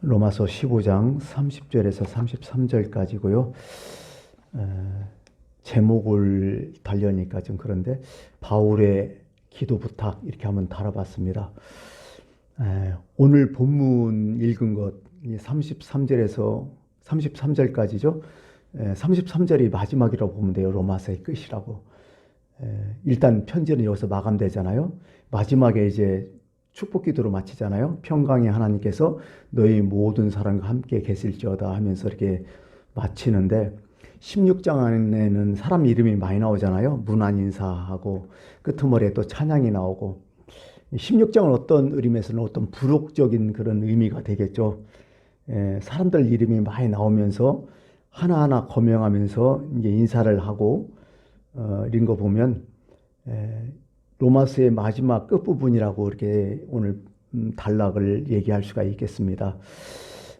로마서 15장 30절에서 33절까지고요. 제목을 달려니까 좀 그런데 바울의 기도 부탁 이렇게 한번 달아봤습니다. 오늘 본문 읽은 것 33절에서 33절까지죠. 33절이 마지막이라고 보면 돼요. 로마서의 끝이라고. 일단 편지는 여기서 마감되잖아요. 마지막에 이제 축복 기도로 마치잖아요. 평강의 하나님께서 너희 모든 사람과 함께 계실지어다 하면서 이렇게 마치는데 16장 안에는 사람 이름이 많이 나오잖아요. 문안 인사하고 끄트머리에 또 찬양이 나오고 16장은 어떤 의미에서는 어떤 부록적인 그런 의미가 되겠죠. 사람들 이름이 많이 나오면서 하나하나 거명하면서 이제 인사를 하고 이런 거 보면 로마서의 마지막 끝부분이라고 이렇게 오늘 단락을 얘기할 수가 있겠습니다.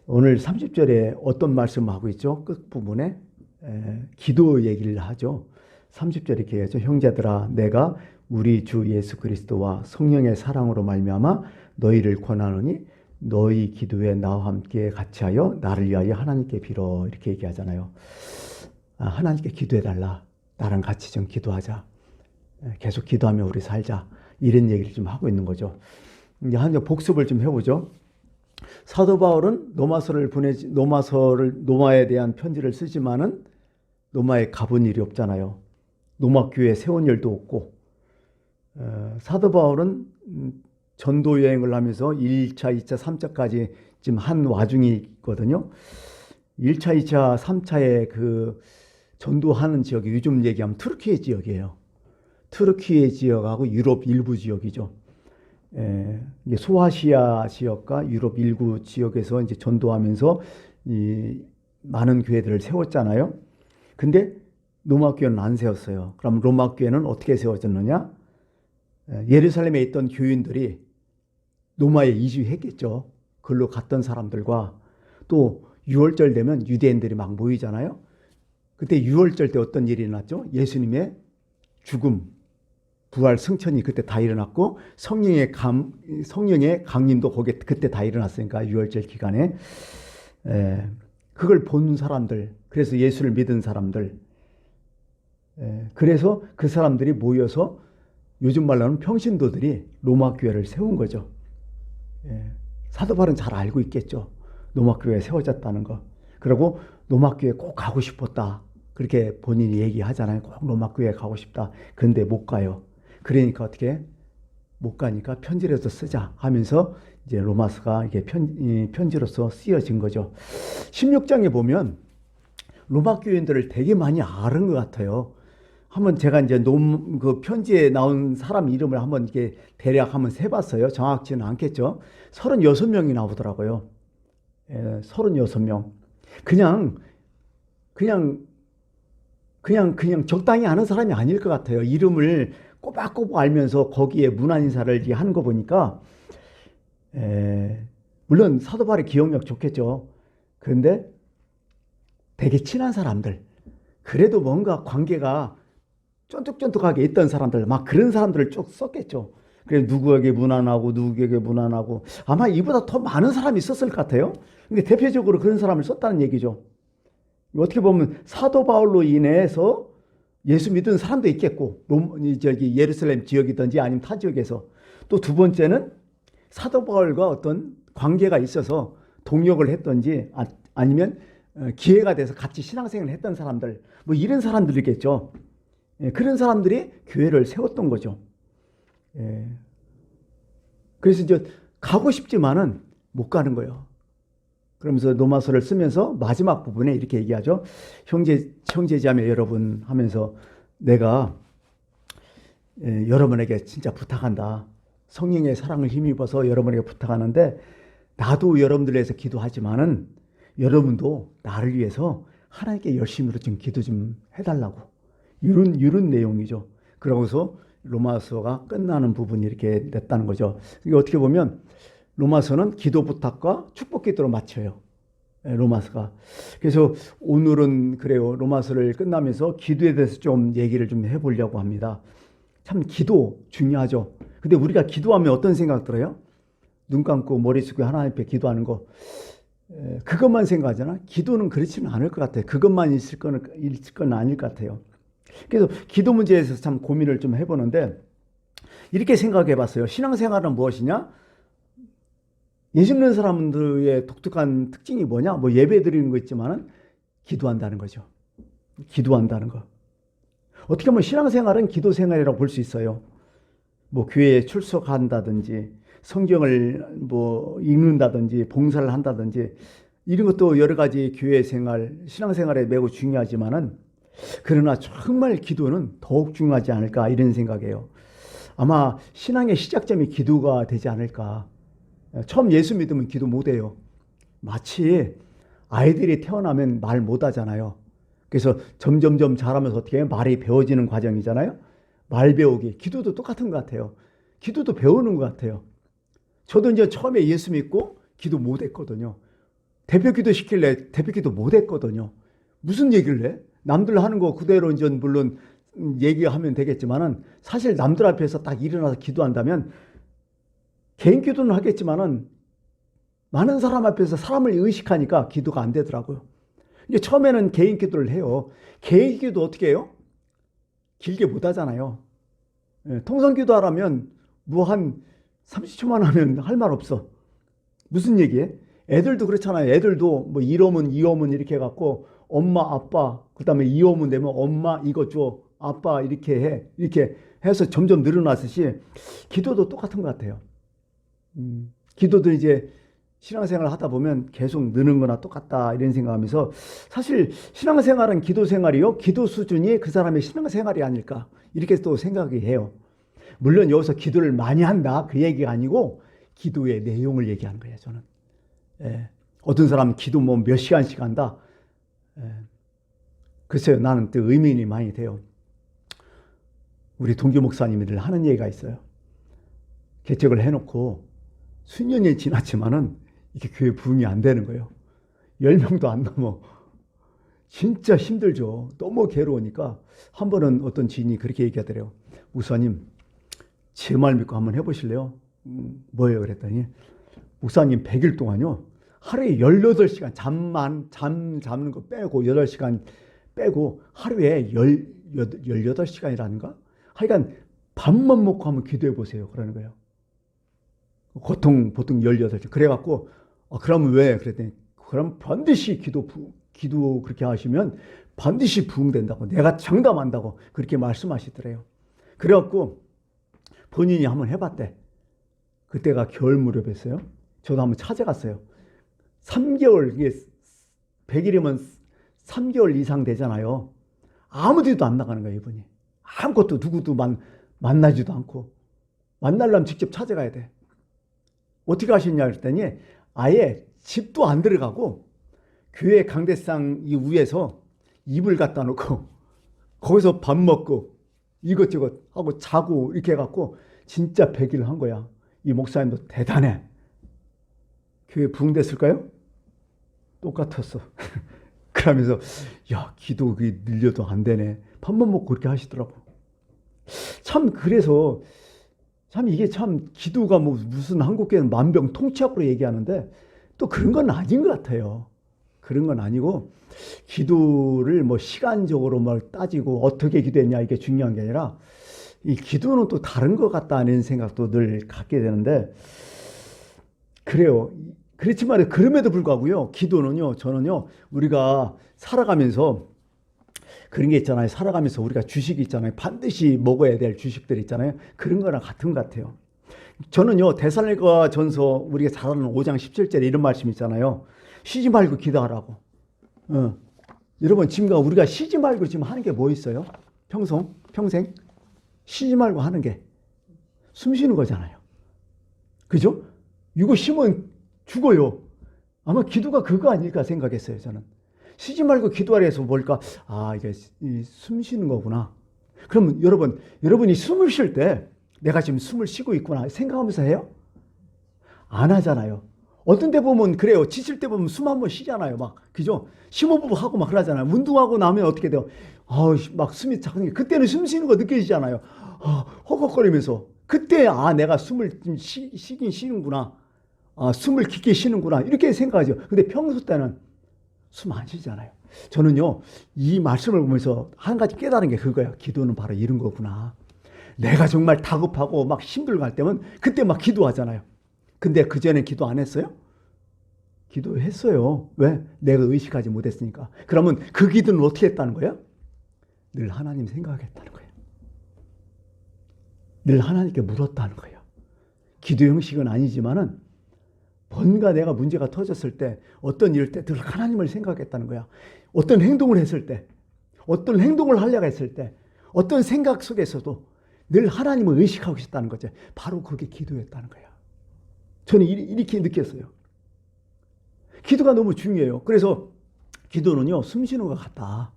오늘 30절에 어떤 말씀을 하고 있죠? 끝부분에 기도 얘기를 하죠. 30절에 이렇게 하죠. 형제들아 내가 우리 주 예수 그리스도와 성령의 사랑으로 말미암아 너희를 권하노니 너희 기도에 나와 함께 같이하여 나를 위하여 하나님께 빌어 이렇게 얘기하잖아요. 하나님께 기도해달라. 나랑 같이 좀 기도하자. 계속 기도하며 우리 살자. 이런 얘기를 좀 하고 있는 거죠. 이제 한 복습을 좀 해보죠. 사도 바울은 노마에 대한 편지를 쓰지만은 노마에 가본 일이 없잖아요. 노마 교회 세운 일도 없고, 사도 바울은 전도 여행을 하면서 1차, 2차, 3차까지 지금 한 와중이 있거든요. 1차, 2차, 3차의 그 전도하는 지역이 요즘 얘기하면 트르키예 지역이에요. 트르키예 지역하고 유럽 일부 지역이죠. 소아시아 지역과 유럽 일부 지역에서 이제 전도하면서 이 많은 교회들을 세웠잖아요. 근데 로마 교회는 안 세웠어요. 그럼 로마 교회는 어떻게 세워졌느냐? 예루살렘에 있던 교인들이 로마에 이주했겠죠. 그걸로 갔던 사람들과 또 6월절 되면 유대인들이 막 모이잖아요. 그때 6월절 때 어떤 일이 일어났죠? 예수님의 죽음, 부활, 승천이 그때 다 일어났고 성령의 강림도 그때 다 일어났으니까 6월절 기간에 그걸 본 사람들, 그래서 예수를 믿은 사람들, 그래서 그 사람들이 모여서 요즘 말로는 평신도들이 로마 교회를 세운 거죠. 사도 바울은 잘 알고 있겠죠. 로마 교회에 세워졌다는 거. 그리고 로마 교회에 꼭 가고 싶었다. 그렇게 본인이 얘기하잖아요. 꼭 로마 교회에 가고 싶다. 근데 못 가요. 그러니까 어떻게 못 가니까 편지로서 쓰자 하면서 이제 로마서가 이게 편지로서 쓰여진 거죠. 16장에 보면 로마 교인들을 되게 많이 아는 것 같아요. 한번 제가 이제 그 편지에 나온 사람 이름을 한번 이렇게 대략 한번 세봤어요. 정확치는 않겠죠. 36명이 나오더라고요. 36명. 그냥 적당히 아는 사람이 아닐 것 같아요. 이름을 꼬박꼬박 알면서 거기에 문안 인사를 하는 거 보니까 물론 사도 바울의 기억력 좋겠죠. 그런데 되게 친한 사람들, 그래도 뭔가 관계가 쫀득쫀득하게 있던 사람들, 막 그런 사람들을 쭉 썼겠죠. 그래서 누구에게 문안하고 아마 이보다 더 많은 사람이 있었을 것 같아요. 근데 대표적으로 그런 사람을 썼다는 얘기죠. 어떻게 보면 사도 바울로 인해서 예수 믿은 사람도 있겠고, 예루살렘 지역이든지 아니면 타 지역에서. 또 두 번째는 사도 바울과 어떤 관계가 있어서 동역을 했던지 아니면 기회가 돼서 같이 신앙생활을 했던 사람들, 뭐 이런 사람들이겠죠. 그런 사람들이 교회를 세웠던 거죠. 그래서 이제 가고 싶지만은 못 가는 거예요. 그러면서 로마서를 쓰면서 마지막 부분에 이렇게 얘기하죠. 형제자매 여러분 하면서 내가 여러분에게 진짜 부탁한다. 성령의 사랑을 힘입어서 여러분에게 부탁하는데 나도 여러분들 위해서 기도하지만은 여러분도 나를 위해서 하나님께 열심히 좀 기도 좀 해달라고. 이런 내용이죠. 그러고서 로마서가 끝나는 부분이 이렇게 냈다는 거죠. 이게 어떻게 보면 로마서는 기도 부탁과 축복 기도로 마쳐요. 로마서가. 그래서 오늘은 그래요. 로마서를 끝나면서 기도에 대해서 좀 얘기를 좀 해보려고 합니다. 참 기도 중요하죠. 근데 우리가 기도하면 어떤 생각 들어요? 눈 감고 머리 숙여 하나님 앞에 기도하는 거. 그것만 생각하잖아. 기도는 그렇지는 않을 것 같아요. 그것만 있을 건 아닐 것 같아요. 그래서 기도 문제에서 참 고민을 좀 해보는데 이렇게 생각해 봤어요. 신앙생활은 무엇이냐? 예수 믿는 사람들의 독특한 특징이 뭐냐? 뭐 예배 드리는 거 있지만은 기도한다는 거죠. 기도한다는 거. 어떻게 보면 신앙생활은 기도 생활이라고 볼 수 있어요. 뭐 교회에 출석한다든지 성경을 뭐 읽는다든지 봉사를 한다든지 이런 것도 여러 가지 교회 생활, 신앙생활에 매우 중요하지만은 그러나 정말 기도는 더욱 중요하지 않을까 이런 생각이에요. 아마 신앙의 시작점이 기도가 되지 않을까. 처음 예수 믿으면 기도 못해요. 마치 아이들이 태어나면 말 못하잖아요. 그래서 점점점 자라면서 어떻게 해요? 말이 배워지는 과정이잖아요. 말 배우기. 기도도 똑같은 것 같아요. 기도도 배우는 것 같아요. 저도 이제 처음에 예수 믿고 기도 못했거든요. 대표기도 시킬래 대표기도 못했거든요. 무슨 얘기를 해? 남들 하는 거 그대로 이제 물론 얘기하면 되겠지만은 사실 남들 앞에서 딱 일어나서 기도한다면 개인 기도는 하겠지만은 많은 사람 앞에서 사람을 의식하니까 기도가 안 되더라고요. 이제 처음에는 개인 기도를 해요. 개인 기도 어떻게 해요? 길게 못 하잖아요. 통성 기도 하려면 뭐 한 30초만 하면 할 말 없어. 무슨 얘기해? 애들도 그렇잖아요. 애들도 뭐 이어문 이어문 이렇게 해갖고 엄마 아빠 그다음에 이어문 되면 엄마 이거 줘 아빠 이렇게 해 이렇게 해서 점점 늘어나듯이 기도도 똑같은 것 같아요. 기도도 이제 신앙생활을 하다 보면 계속 느는 거나 똑같다 이런 생각하면서 사실 신앙생활은 기도 생활이요. 기도 수준이 그 사람의 신앙생활이 아닐까 이렇게 또 생각이 해요. 물론 여기서 기도를 많이 한다 그 얘기가 아니고 기도의 내용을 얘기하는 거예요. 저는. 어떤 사람은 기도 뭐 몇 시간씩 한다. 글쎄요. 나는 또 의문이 많이 돼요. 우리 동교 목사님들 하는 얘기가 있어요. 개척을 해놓고 수년이 지났지만은 이게 교회 부흥이 안 되는 거예요. 10명도 안 넘어. 진짜 힘들죠. 너무 괴로우니까 한 번은 어떤 지인이 그렇게 얘기하더래요. 목사님, 제 말 믿고 한번 해보실래요? 뭐예요? 그랬더니 목사님 100일 동안요. 하루에 18시간 잠 잡는 거 빼고 8시간 빼고 하루에 18시간이라는가? 하여간 밥만 먹고 한번 기도해 보세요. 그러는 거예요. 보통 18시간. 그래갖고 그러면 왜? 그랬더니 그럼 반드시 기도 그렇게 하시면 반드시 부흥된다고 내가 장담한다고 그렇게 말씀하시더래요. 그래갖고 본인이 한번 해봤대. 그때가 겨울 무렵이었어요. 저도 한번 찾아갔어요. 3개월, 이게 100일이면 3개월 이상 되잖아요. 아무 데도 안 나가는 거예요, 이분이. 아무것도 누구도 만나지도 않고. 만나려면 직접 찾아가야 돼. 어떻게 하셨냐 그랬더니 아예 집도 안 들어가고 교회 강대상 이 위에서 이불 갖다 놓고 거기서 밥 먹고 이것저것 하고 자고 이렇게 해갖고 진짜 100일 한 거야. 이 목사님도 대단해. 교회 부흥됐을까요? 똑같았어. 그러면서 야 기도 늘려도 안 되네. 밥만 먹고 그렇게 하시더라고. 참 그래서 참 이게 참 기도가 뭐 무슨 한국교회는 만병통치약으로 얘기하는데 또 그런 건 아닌 것 같아요. 그런 건 아니고 기도를 뭐 시간적으로 뭘 따지고 어떻게 기도했냐 이게 중요한 게 아니라 이 기도는 또 다른 것 같다는 생각도 늘 갖게 되는데 그래요. 그렇지만 그럼에도 불구하고요. 기도는요. 저는요. 우리가 살아가면서 그런 게 있잖아요. 살아가면서 우리가 주식이 있잖아요. 반드시 먹어야 될 주식들 있잖아요. 그런 거랑 같은 것 같아요. 저는요. 데살로니가 전서 우리가 잘 아는 5장 17절에 이런 말씀 있잖아요. 쉬지 말고 기도하라고. 여러분 지금 우리가 쉬지 말고 지금 하는 게 뭐 있어요? 평생 쉬지 말고 하는 게 숨 쉬는 거잖아요. 그죠? 이거 쉬면 죽어요. 아마 기도가 그거 아닐까 생각했어요. 저는. 쉬지 말고 기도하라 해서 뭘까? 이게 숨 쉬는 거구나. 그러면 여러분이 숨을 쉴 때 내가 지금 숨을 쉬고 있구나 생각하면서 해요? 안 하잖아요. 어떤 때 보면 그래요. 지칠 때 보면 숨 한번 쉬잖아요. 막 그죠? 심호흡 하고 막 그러잖아요. 운동하고 나면 어떻게 돼요? 막 숨이 작은 게 그때는 숨 쉬는 거 느껴지잖아요. 허걱거리면서 그때 내가 숨을 좀 쉬긴 쉬는구나. 아, 숨을 깊게 쉬는구나. 이렇게 생각하죠. 근데 평소 때는 숨 안 쉬잖아요. 저는요, 이 말씀을 보면서 한 가지 깨달은 게 그거예요. 기도는 바로 이런 거구나. 내가 정말 다급하고 막 힘들고 할 때면 그때 막 기도하잖아요. 근데 그전에 기도 안 했어요? 기도했어요. 왜? 내가 의식하지 못했으니까. 그러면 그 기도는 어떻게 했다는 거예요? 늘 하나님 생각했다는 거예요. 늘 하나님께 물었다는 거예요. 기도 형식은 아니지만은 뭔가 내가 문제가 터졌을 때 어떤 일일 때 늘 하나님을 생각했다는 거야. 어떤 행동을 했을 때, 어떤 행동을 하려고 했을 때, 어떤 생각 속에서도 늘 하나님을 의식하고 있었다는 거죠. 바로 그게 기도였다는 거야. 저는 이렇게 느꼈어요. 기도가 너무 중요해요. 그래서 기도는요, 숨 쉬는 것 같다.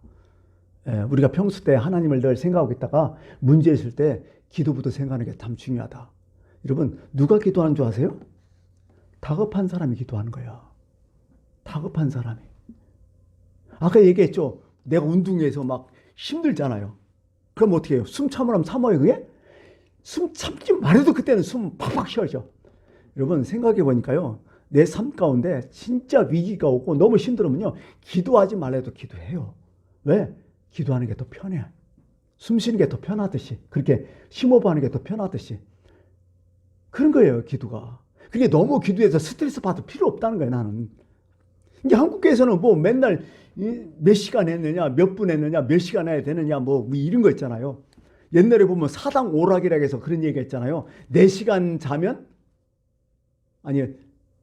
우리가 평소 때 하나님을 늘 생각하고 있다가 문제 있을 때 기도부터 생각하는 게 참 중요하다. 여러분, 누가 기도하는 줄 아세요? 다급한 사람이 기도하는 거야. 다급한 사람이. 아까 얘기했죠. 내가 운동해서 막 힘들잖아요. 그럼 어떻게 해요? 숨 참으라면 참아요, 그게? 숨 참지 말아도 그때는 숨 팍팍 쉬어져. 여러분, 생각해 보니까요. 내 삶 가운데 진짜 위기가 오고 너무 힘들으면요. 기도하지 말아도 기도해요. 왜? 기도하는 게 더 편해. 숨 쉬는 게 더 편하듯이. 그렇게 심호흡하는 게 더 편하듯이. 그런 거예요, 기도가. 그게 너무 기도해서 스트레스 받을 필요 없다는 거예요, 나는. 이게 한국교회에서는 뭐 맨날 몇 시간 했느냐, 몇 분 했느냐, 몇 시간 해야 되느냐, 뭐 이런 거 있잖아요. 옛날에 보면 사당 오락이라고 해서 그런 얘기 했잖아요. 4시간 자면, 아니,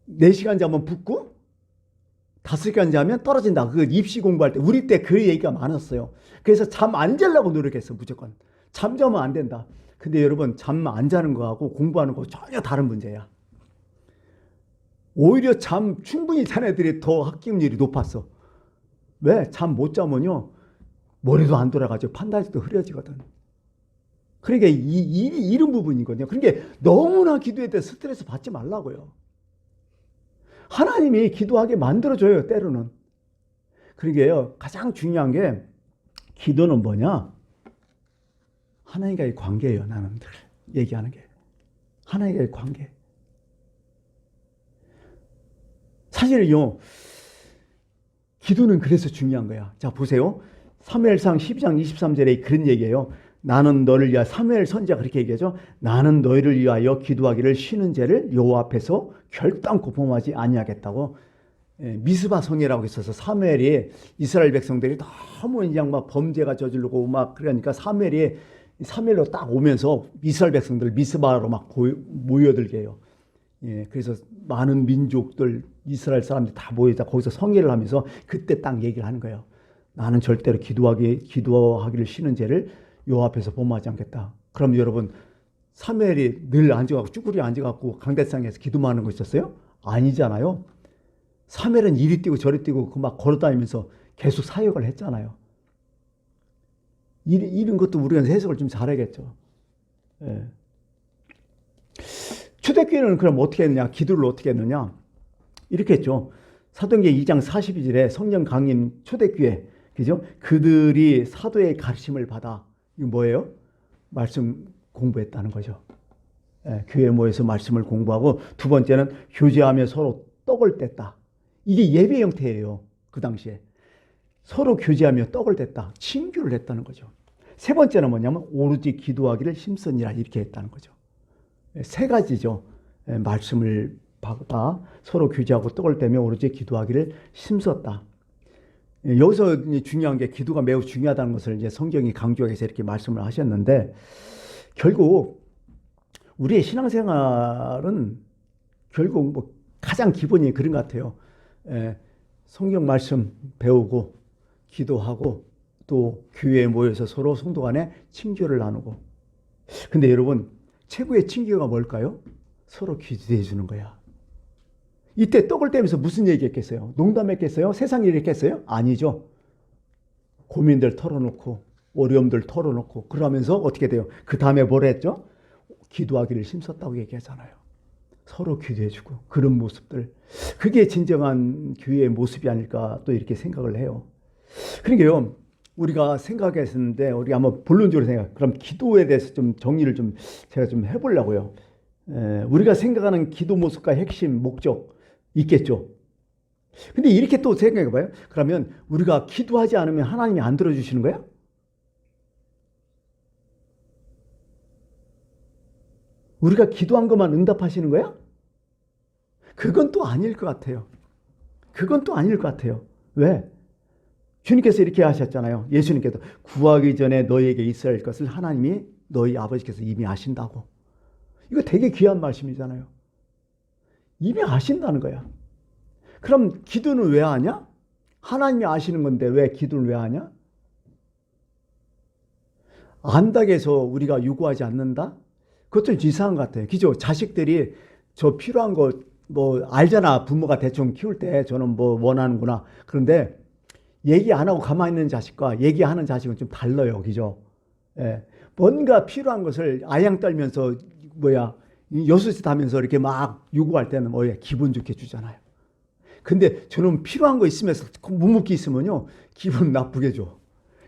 4시간 자면 붙고, 5시간 자면 떨어진다. 그 입시 공부할 때, 우리 때 그 얘기가 많았어요. 그래서 잠 안 자려고 노력했어, 무조건. 잠 자면 안 된다. 근데 여러분, 잠 안 자는 거하고 공부하는 거 전혀 다른 문제야. 오히려 잠 충분히 잔 애들이 더 합격률이 높았어. 왜? 잠 못 자면요. 머리도 안 돌아가죠. 판단력도 흐려지거든. 그러니까 이런 부분이거든요. 그러니까 너무나 기도에 대해 스트레스 받지 말라고요. 하나님이 기도하게 만들어줘요. 때로는. 그러니까요. 가장 중요한 게 기도는 뭐냐? 하나님과의 관계예요. 나는 늘 얘기하는 게. 하나님과의 관계. 사실은요, 기도는 그래서 중요한 거야. 자, 보세요. 사무엘상 12장 23절에 그런 얘기예요. 나는 너를 위하여, 사무엘 선지자가 그렇게 얘기하죠. 나는 너희를 위하여 기도하기를 쉬는 죄를 여호와 앞에서 결단코 범하지 아니하겠다고. 미스바 성이라고 있어서 사무엘이 이스라엘 백성들이 너무 그냥 막 범죄가 저지르고 막 그러니까 사무엘로 딱 오면서 이스라엘 백성들 미스바로 막 모여들게 해요. 그래서 많은 민족들, 이스라엘 사람들이 다 모여서 거기서 성회를 하면서 그때 딱 얘기를 하는 거예요. 나는 절대로 기도하기를 쉬는 죄를 여호와 앞에서 범하지 않겠다. 그럼 여러분, 사무엘이 늘 앉아갖고 쭈구리 앉아갖고 강대상에서 기도만 하는 거 있었어요? 아니잖아요. 사무엘은 이리 뛰고 저리 뛰고 그 막 걸어다니면서 계속 사역을 했잖아요. 이런 것도 우리가 해석을 좀 잘해야겠죠. 예. 초대교회는 그럼 어떻게 했느냐? 기도를 어떻게 했느냐? 이렇게 했죠. 사도행전 2장 42절에 성령 강림 초대교회, 그죠? 그들이 사도의 가르침을 받아, 이거 뭐예요? 말씀 공부했다는 거죠. 예, 교회 모여서 말씀을 공부하고, 두 번째는 교제하며 서로 떡을 뗐다. 이게 예배 형태예요. 그 당시에. 서로 교제하며 떡을 뗐다. 친교를 했다는 거죠. 세 번째는 뭐냐면 오로지 기도하기를 힘쓰니라 이렇게 했다는 거죠. 세 가지죠. 말씀을 받아 서로 교제하고 떡을 떼며 오로지 기도하기를 힘썼다. 여기서 중요한 게 기도가 매우 중요하다는 것을 이제 성경이 강조하기 위해서 이렇게 말씀을 하셨는데, 결국 우리의 신앙생활은 결국 뭐 가장 기본이 그런 것 같아요. 성경 말씀 배우고 기도하고 또 교회에 모여서 서로 성도 간에 친교를 나누고. 근데 여러분, 최고의 친교가 뭘까요? 서로 기도해 주는 거야. 이때 떡을 떼면서 무슨 얘기했겠어요? 농담했겠어요? 세상 일 했겠어요? 아니죠. 고민들 털어놓고 어려움들 털어놓고 그러면서 어떻게 돼요? 그 다음에 뭘 했죠? 기도하기를 힘썼다고 얘기하잖아요. 서로 기도해주고 그런 모습들, 그게 진정한 교회의 모습이 아닐까 또 이렇게 생각을 해요. 그러니까요, 우리가 생각했었는데 우리 한번 본론적으로 그럼 기도에 대해서 좀 정리를 제가 좀 해보려고요. 우리가 생각하는 기도 모습과 핵심, 목적 있겠죠. 근데 이렇게 또 생각해 봐요. 그러면 우리가 기도하지 않으면 하나님이 안 들어주시는 거야? 우리가 기도한 것만 응답하시는 거야? 그건 또 아닐 것 같아요. 그건 또 아닐 것 같아요. 왜? 주님께서 이렇게 하셨잖아요. 예수님께서 구하기 전에 너희에게 있어야 할 것을 하나님이 너희 아버지께서 이미 아신다고. 이거 되게 귀한 말씀이잖아요. 이미 아신다는 거야. 그럼 기도는 왜 하냐? 하나님이 아시는 건데 왜 기도를 왜 하냐? 안다고 해서 우리가 요구하지 않는다? 그것도 이상한 것 같아요. 그죠? 자식들이 저 필요한 거 뭐 알잖아. 부모가 대충 키울 때 저는 뭐 원하는구나. 그런데 얘기 안 하고 가만히 있는 자식과 얘기하는 자식은 좀 달라요. 그죠? 예. 뭔가 필요한 것을 아양 떨면서 여수짓 하면서 이렇게 막 요구할 때는 기분 좋게 주잖아요. 근데 저는 필요한 거 있으면서 묵묵히 있으면요. 기분 나쁘게 줘.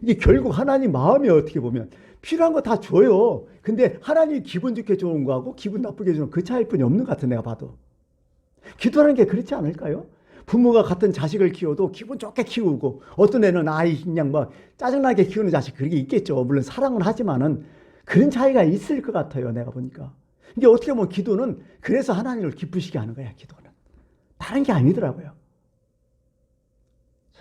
이게 결국 하나님 마음이 어떻게 보면 필요한 거 다 줘요. 근데 하나님이 기분 좋게 주는 거하고 기분 나쁘게 주는 그 차이뿐이 없는 것 같아 내가 봐도. 기도하는 게 그렇지 않을까요? 부모가 같은 자식을 키워도 기분 좋게 키우고 어떤 애는 그냥 뭐 짜증나게 키우는 자식 그게 있겠죠. 물론 사랑은 하지만은 그런 차이가 있을 것 같아요. 내가 보니까. 이게 어떻게 보면 기도는 그래서 하나님을 기쁘시게 하는 거야. 기도는. 다른 게 아니더라고요.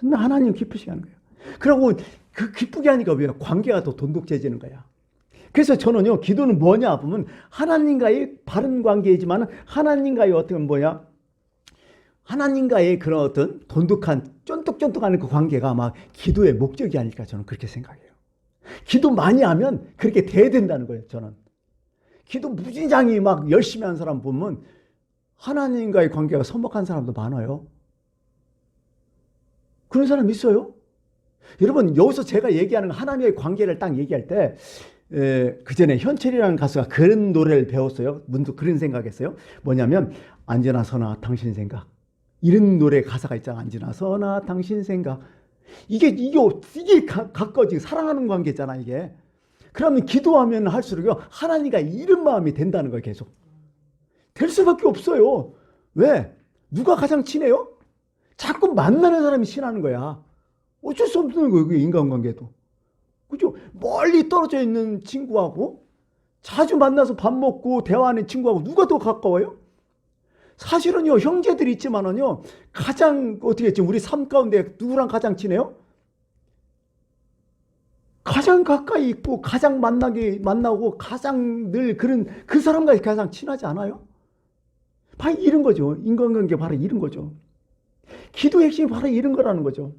하나님을 기쁘시게 하는 거예요. 그리고 그 기쁘게 하니까 왜 관계가 더 돈독해지는 거야. 그래서 저는요, 기도는 뭐냐 보면 하나님과의 바른 관계이지만 하나님과의 하나님과의 그런 어떤 돈독한 쫀득쫀득한 그 관계가 아마 기도의 목적이 아닐까 저는 그렇게 생각해요. 기도 많이 하면 그렇게 돼야 된다는 거예요. 저는 기도 무지장히 막 열심히 하는 사람 보면 하나님과의 관계가 서먹한 사람도 많아요. 그런 사람 있어요. 여러분 여기서 제가 얘기하는 하나님의 관계를 딱 얘기할 때 그 전에 현철이라는 가수가 그런 노래를 배웠어요. 문득 그런 생각했어요. 뭐냐면 언제나 서나 당신 생각, 이런 노래 가사가 있잖아. 언제나 서나 당신 생각. 이게 가까워지고 사랑하는 관계잖아 이게. 그러면 기도하면 할수록요 하나님과 이런 마음이 된다는 거예요. 계속 될 수밖에 없어요. 왜? 누가 가장 친해요? 자꾸 만나는 사람이 친하는 거야. 어쩔 수 없는 거예요. 인간관계도. 그죠? 멀리 떨어져 있는 친구하고 자주 만나서 밥 먹고 대화하는 친구하고 누가 더 가까워요? 사실은요, 형제들이 있지만은요, 가장, 어떻게 했지? 우리 삶 가운데 누구랑 가장 친해요? 가장 가까이 있고, 가장 만나고, 가장 늘 그 사람과 가장 친하지 않아요? 바로 이런 거죠. 인간관계 바로 이런 거죠. 기도 핵심이 바로 이런 거라는 거죠.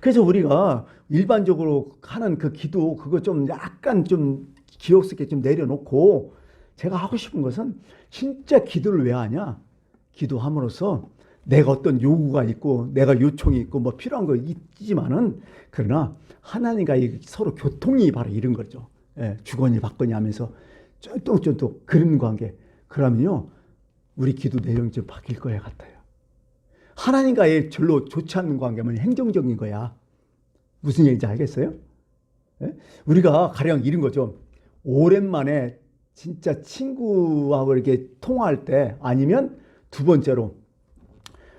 그래서 우리가 일반적으로 하는 그 기도, 그거 좀 약간 좀 기억스럽게 좀 내려놓고, 제가 하고 싶은 것은 진짜 기도를 왜 하냐? 기도함으로써 내가 어떤 요구가 있고, 내가 요청이 있고, 뭐 필요한 거 있지만은, 그러나 하나님과 서로 교통이 바로 이런 거죠. 예, 주거니 받거니 하면서 쫀득쫀득 그런 관계. 그러면요, 우리 기도 내용이 좀 바뀔 거야 같아요. 하나님과의 별로 좋지 않는 관계면 행정적인 거야. 무슨 얘기인지 알겠어요? 예? 우리가 가령 이런 거죠. 오랜만에 진짜 친구하고 이렇게 통화할 때, 아니면 두 번째로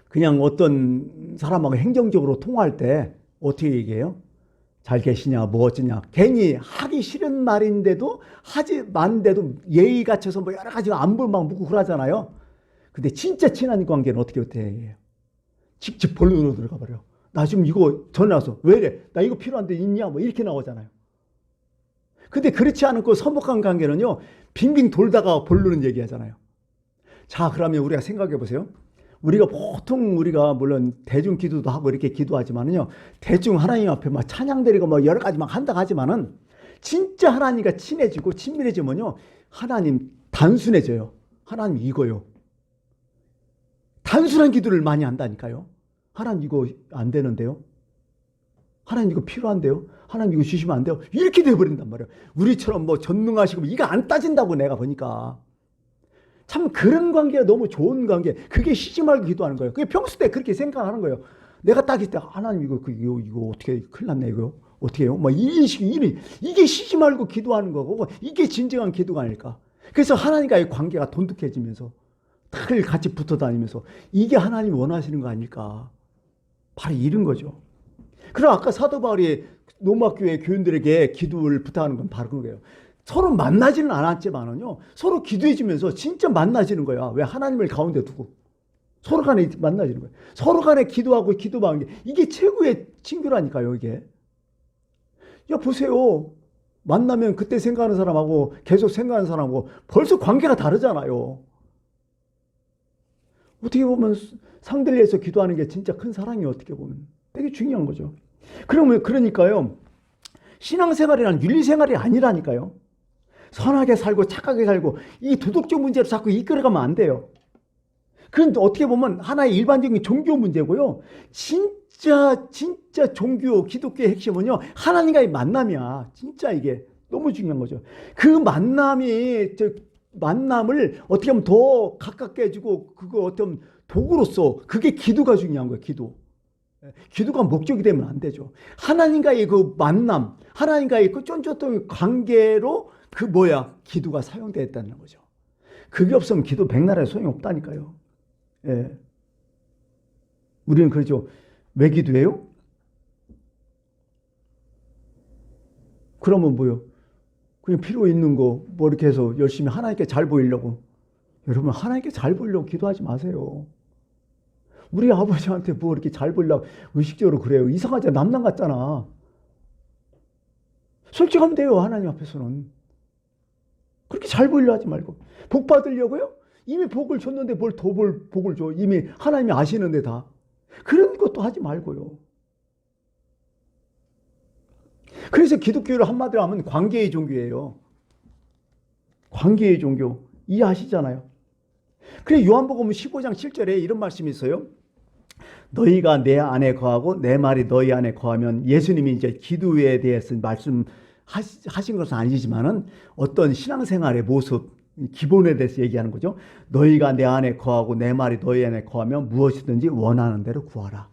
그냥 어떤 사람하고 행정적으로 통화할 때 어떻게 얘기해요? 잘 계시냐, 뭐 어쩌냐. 괜히 하기 싫은 말인데도 하지 만데도 예의 갖춰서 뭐 여러 가지 안부 막 묻고 그러잖아요. 근데 진짜 친한 관계는 어떻게 해요? 직접 본론으로 들어가 버려. 나 지금 이거 전화 와서 왜 이래? 나 이거 필요한데 있냐? 뭐 이렇게 나오잖아요. 근데 그렇지 않고 서먹한 관계는요, 빙빙 돌다가 본론은 얘기하잖아요. 자, 그러면 우리가 생각해 보세요. 우리가 보통 물론 대중 기도도 하고 이렇게 기도하지만은요, 대중 하나님 앞에 막 찬양 드리고 뭐 여러 가지 막 한다 하지만은 진짜 하나님과 친해지고 친밀해지면요, 하나님 단순해져요. 하나님 이거요. 단순한 기도를 많이 한다니까요. 하나님 이거 안 되는데요. 하나님 이거 필요한데요. 하나님 이거 주시면 안 돼요. 이렇게 돼버린단 말이에요. 우리처럼 뭐 전능하시고 이거 안 따진다고 내가 보니까. 참 그런 관계가 너무 좋은 관계. 그게 쉬지 말고 기도하는 거예요. 그게 평소 때 그렇게 생각하는 거예요. 내가 딱 있을 때 하나님 이거 어떻게 큰일 났네 이거 어떻게 해요? 뭐 이런 식이 이게 쉬지 말고 기도하는 거고 이게 진정한 기도가 아닐까. 그래서 하나님과의 관계가 돈독해지면서 늘 같이 붙어 다니면서 이게 하나님이 원하시는 거 아닐까. 바로 이런 거죠. 그럼 아까 사도 바울이 로마 교회 교인들에게 기도를 부탁하는 건 바로 그거예요. 서로 만나지는 않았지만은요, 서로 기도해주면서 진짜 만나지는 거야. 왜? 하나님을 가운데 두고 서로 간에 만나지는 거예요. 서로 간에 기도하고 기도하는 게 이게 최고의 친교라니까요. 이게. 야, 보세요. 만나면 그때 생각하는 사람하고 계속 생각하는 사람하고 벌써 관계가 다르잖아요. 어떻게 보면 상대를 위해서 기도하는 게 진짜 큰 사랑이에요. 어떻게 보면 되게 중요한 거죠. 그러니까요, 신앙생활이란 윤리생활이 아니라니까요. 선하게 살고 착하게 살고 이 도덕적 문제로 자꾸 이끌어가면 안 돼요. 그건 어떻게 보면 하나의 일반적인 종교 문제고요. 진짜 종교 기독교의 핵심은요, 하나님과의 만남이야. 진짜 이게 너무 중요한 거죠. 그 만남을 어떻게 하면 더 가깝게 해주고 그거 어떤 도구로서 그게 기도가 중요한 거예요. 기도가 목적이 되면 안 되죠. 하나님과의 그 만남, 하나님과의 그 쫀쫀한 관계로 기도가 사용되었다는 거죠. 그게 없으면 기도 백날에 소용이 없다니까요. 예. 우리는 그러죠. 왜 기도해요? 그러면 뭐요? 그냥 필요 있는 거 이렇게 해서 열심히 하나님께 잘 보이려고. 여러분, 하나님께 잘 보이려고 기도하지 마세요. 우리 아버지한테 이렇게 잘 보이려고 의식적으로 그래요. 이상하지? 남남 같잖아. 솔직하면 돼요. 하나님 앞에서는. 그렇게 잘 보이려 하지 말고. 복 받으려고요? 이미 복을 줬는데 뭘 더 복을 줘. 이미 하나님이 아시는데 다. 그런 것도 하지 말고요. 그래서 기독교를 한마디로 하면 관계의 종교예요. 관계의 종교. 이해하시잖아요. 그래, 요한복음 15장 7절에 이런 말씀이 있어요. 너희가 내 안에 거하고 내 말이 너희 안에 거하면, 예수님이 이제 기도에 대해서 말씀하신 것은 아니지만은 어떤 신앙생활의 모습, 기본에 대해서 얘기하는 거죠. 너희가 내 안에 거하고 내 말이 너희 안에 거하면 무엇이든지 원하는 대로 구하라.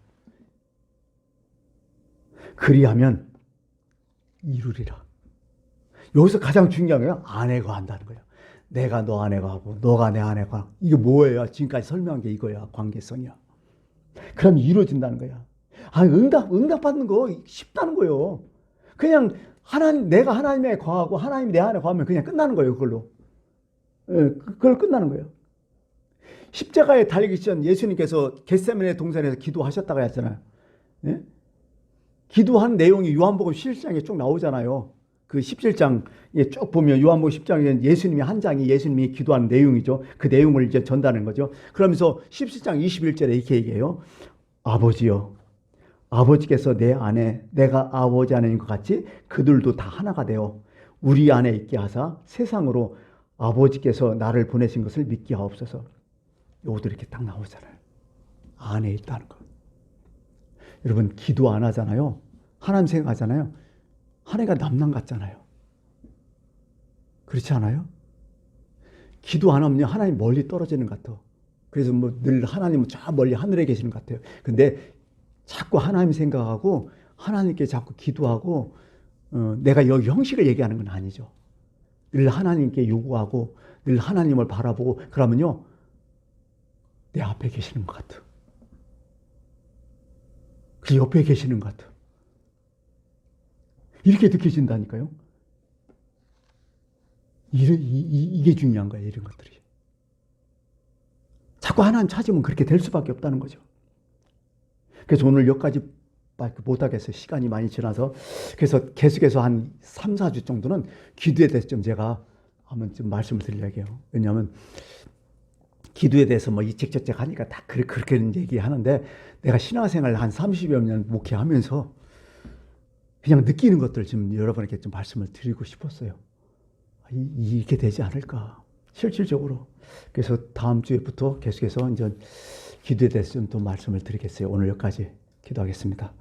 그리하면 이루리라. 여기서 가장 중요한 거예요. 안에 거한다는 거예요. 내가 너 안에 거하고 너가 내 안에 거하고. 이게 뭐예요? 지금까지 설명한 게 이거야. 관계성이야. 그럼 이루어진다는 거야. 응답 받는 거 쉽다는 거예요. 그냥 내가 하나님에 거하고 하나님이 내 안에 거하면 그냥 끝나는 거예요. 그걸로. 예, 그걸 끝나는 거예요. 십자가에 달리기 전 예수님께서 겟세마네 동산에서 기도하셨다고 했잖아요. 예? 기도한 내용이 요한복음 17장에 쭉 나오잖아요. 그 17장에 쭉 보면 요한복음 10장에 예수님이 한 장이 예수님이 기도하는 내용이죠. 그 내용을 이제 전달하는 거죠. 그러면서 17장 21절에 이렇게 얘기해요. 아버지여, 아버지께서 내 안에 내가 아버지 안에 있는 것 같이 그들도 다 하나가 되어 우리 안에 있게 하사 세상으로 아버지께서 나를 보내신 것을 믿게 하옵소서. 요것도 이렇게 딱 나오잖아요. 안에 있다는 거. 여러분, 기도 안 하잖아요. 하나님 생각하잖아요. 하나님과 남남 같잖아요. 그렇지 않아요? 기도 안 하면 하나님 멀리 떨어지는 것 같아. 그래서 늘 하나님은 저 멀리 하늘에 계시는 것 같아요. 근데 자꾸 하나님 생각하고 하나님께 자꾸 기도하고 내가 여기 형식을 얘기하는 건 아니죠. 늘 하나님께 요구하고 늘 하나님을 바라보고 그러면요, 내 앞에 계시는 것 같아. 그 옆에 계시는 것 같아. 이렇게 느껴진다니까요. 이게 중요한 거예요. 이런 것들이. 자꾸 하나님 찾으면 그렇게 될 수밖에 없다는 거죠. 그래서 오늘 여기까지 못하겠어요. 시간이 많이 지나서. 그래서 계속해서 한 3, 4주 정도는 기도에 대해서 좀 제가 한번 좀 말씀을 드리려고 해요. 왜냐하면 기도에 대해서 이 책저책 하니까 다 그렇게 얘기하는데, 내가 신앙생활 한 30여 년 목회하면서 그냥 느끼는 것들 좀 여러분에게 좀 말씀을 드리고 싶었어요. 이렇게 되지 않을까, 실질적으로. 그래서 다음 주에부터 계속해서 이제 기도에 대해서 좀 더 말씀을 드리겠어요. 오늘 여기까지 기도하겠습니다.